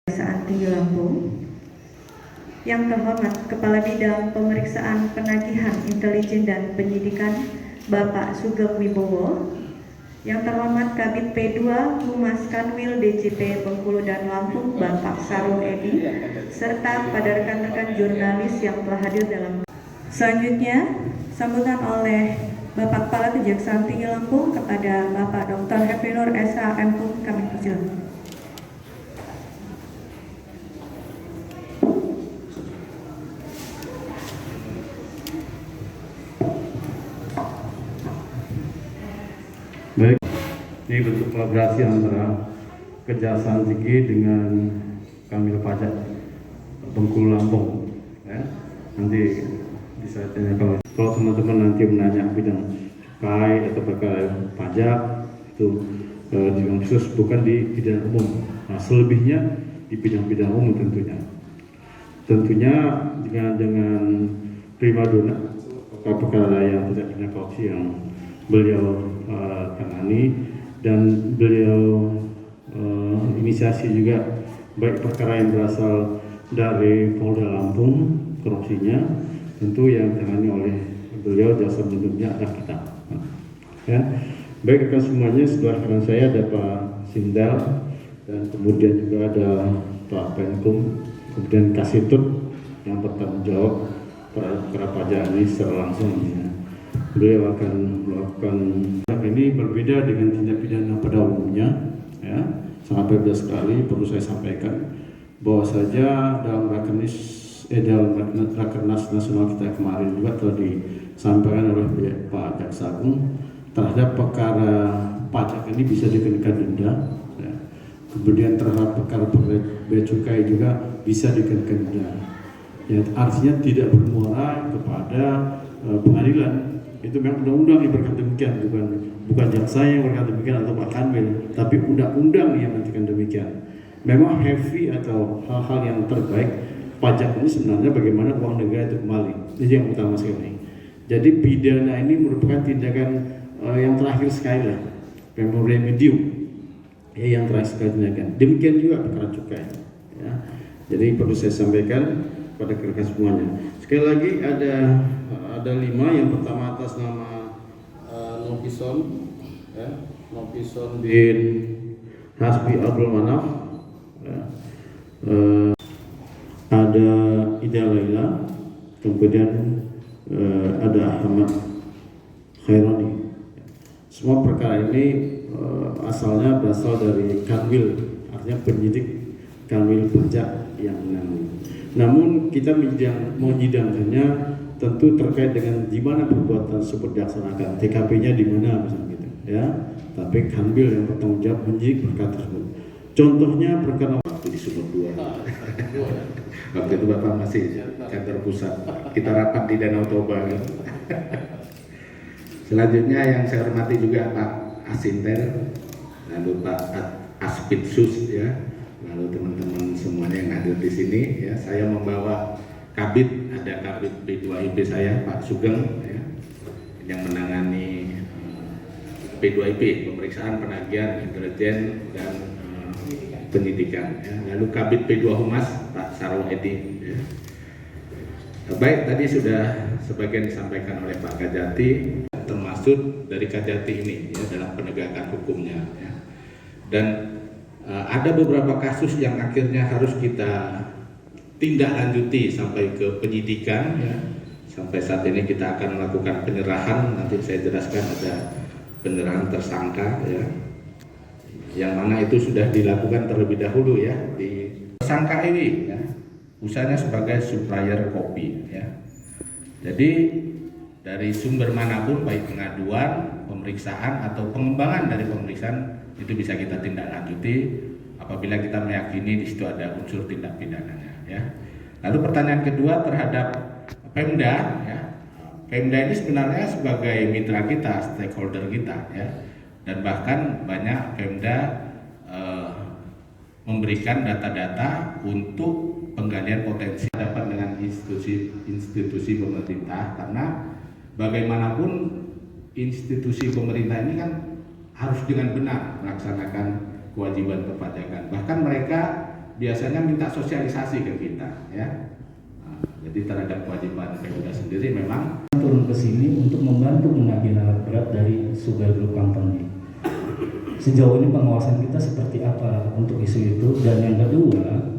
Pemeriksaan Tinggi Lampung. Yang terhormat Kepala Bidang Pemeriksaan Penagihan Intelijen dan Penyidikan Bapak Sugeng Wibowo. Yang terhormat Kabid P2 Humas Kanwil DJP Bengkulu dan Lampung Bapak Sarul Edi, serta pada rekan-rekan jurnalis yang telah hadir dalam. Selanjutnya, sambutan oleh Bapak Kepala Kejaksaan Tinggi Lampung kepada Bapak Dr. Hepinur S.H. M.Kum kami persilakan. Baik, ini bentuk kolaborasi antara Kejaksaan Tinggi dengan Kanwil Pajak Bengkulu Lampung. Ya, nanti bisa tanya kalau teman-teman nanti menanya bidang terkait atau perkara pajak itu bidang khusus, bukan di bidang umum. Nah, selebihnya di bidang-bidang umum tentunya. Tentunya dengan primadona perkara yang tidak punya korupsi yang beliau tangani, dan beliau inisiasi juga baik perkara yang berasal dari Polda Lampung korupsinya, tentu yang tangani oleh beliau, jasa bentuknya ada kita. Ya, baik rekan semuanya, sebelah kanan saya ada Pak Sindal, dan kemudian juga ada Pak Penkum, kemudian Kasitut yang bertanggung jawab perkara pajak ini secara langsung. Ya. Beliau akan melakukan ini berbeda dengan tindak pidana pada umumnya, ya. Sangat berbeda sekali. Perlu saya sampaikan bahwa saja dalam Rakernas Nasional kita kemarin juga telah disampaikan oleh Pak Jaksa Agung, terhadap perkara pajak ini bisa dikenakan denda, ya. Kemudian terhadap perkara bea cukai juga bisa dikenakan denda, ya, artinya tidak bermuara kepada pengadilan. Itu memang undang-undang yang berkata demikian, bukan jaksa yang berkata demikian atau Pak Kanwil, tapi undang-undang yang mengatakan demikian. Memang heavy atau hal-hal yang terbaik pajak ini sebenarnya bagaimana uang negara itu kembali, itu yang utama sekali. Jadi pidana ini merupakan tindakan yang terakhir sekali lah, memang remedium, ya, yang terakhir sekali tindakan. Demikian juga perkara cukai, ya. Jadi perlu saya sampaikan pada rekan semuanya. Sekali lagi ada 5. Yang pertama atas nama Nopison, ya, Nopison bin Hasbi Abdul Manaf, ya. Ada Ida Laila, kemudian ada Ahmad Khaironi. Semua perkara ini asalnya berasal dari Kanwil, artinya penyidik Kanwil Pajak yang menangani. Namun kita menyidangkannya tentu terkait dengan di mana perbuatan tersebut dilaksanakan, TKP-nya di mana misalnya gitu, ya. Tapi Kanwil yang bertanggung jawab menyidik perkara tersebut. Contohnya perkara waktu di Sumur 2. Waktu itu Bapak masih kantor pusat, kita rapat di Danau Toba. Kan? Selanjutnya yang saya hormati juga Pak Asinter, lalu Pak Aspitsus, ya, lalu teman-teman semuanya yang hadir di sini, ya. Saya membawa Kabid, ada Kabid P2IP saya Pak Sugeng, ya, yang menangani P2IP, pemeriksaan penagihan intelijen dan penyidikan, ya. Lalu Kabid P2 Humas Pak Sarul Edi, ya. Baik, tadi sudah sebagian disampaikan oleh Pak Kajati, termasuk dari Kajati ini, ya, dalam penegakan hukumnya, ya. Dan ada beberapa kasus yang akhirnya harus kita tindak lanjuti sampai ke penyidikan, ya. Sampai saat ini kita akan melakukan penyerahan, nanti saya jelaskan ada penyerahan tersangka, ya, yang mana itu sudah dilakukan terlebih dahulu, ya. Di tersangka ini, ya, usahanya sebagai supplier kopi, ya. Jadi dari sumber manapun, baik pengaduan, pemeriksaan atau pengembangan dari pemeriksaan, itu bisa kita tindak lanjuti apabila kita meyakini di situ ada unsur tindak pidananya, ya. Lalu pertanyaan kedua terhadap Pemda, ya. Pemda ini sebenarnya sebagai mitra kita, stakeholder kita, ya. Dan bahkan banyak Pemda memberikan data-data untuk penggalian potensi dapat dengan institusi pemerintah, karena bagaimanapun institusi pemerintah ini kan harus dengan benar melaksanakan kewajiban perpajakan. Bahkan mereka biasanya minta sosialisasi ke kita ya. Nah, jadi terhadap kewajiban Pemda sendiri memang turun ke sini untuk membantu menagih alat berat dari Sugar Group Company. Sejauh ini pengawasan kita seperti apa untuk isu itu, dan yang kedua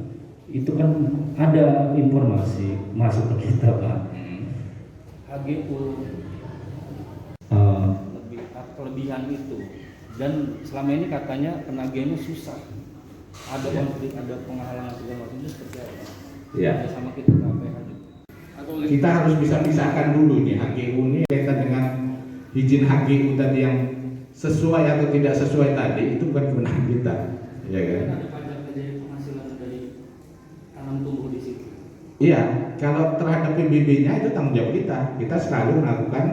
itu kan ada informasi masuk ke kita Pak, HGU kelebihan itu, dan selama ini katanya penagihannya susah, ada konflik, ada penghalangan segala macam, itu seperti apa? ya. Sama kita KPH. Kita harus bisa pisahkan dulu nih HGU ini kaitan dengan izin HGU tadi yang sesuai atau tidak sesuai tadi, itu bukan kewenangan kita, ya kan? Ada pajak dari penghasilan dari tanam tumbuh di situ. Iya, kalau terhadap PBB-nya itu tanggung jawab kita. Kita selalu melakukan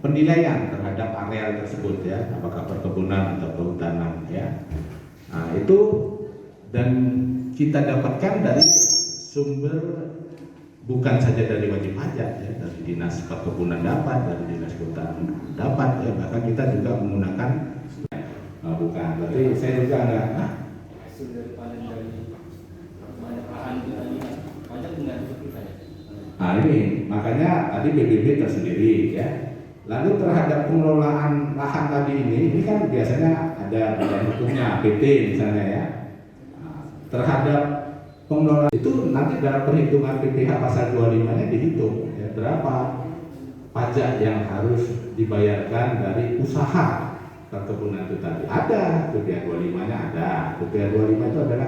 penilaian terhadap areal tersebut ya, apakah perkebunan atau kehutanan ya. Nah, itu dan kita dapatkan dari sumber bukan saja dari wajib pajak ya, dari dinas perkebunan dapat, dari dinas kehutanan dapat ya, bahkan kita juga menggunakan bukan, berarti saya juga enggak Hasil dari panen dari banyak lahan kita ini pajak enggak ikut kita ya. Nah ini makanya tadi PBB tersendiri ya. Lalu terhadap pengelolaan lahan tadi ini kan biasanya ada badan hukumnya PT misalnya ya. Nah, terhadap pengelolaan itu nanti dalam perhitungan PPh pasal 25-nya dihitung ya, berapa pajak yang harus dibayarkan dari usaha perkebunan itu tadi. Ada PPh 25-nya ada. PPh 25 itu adalah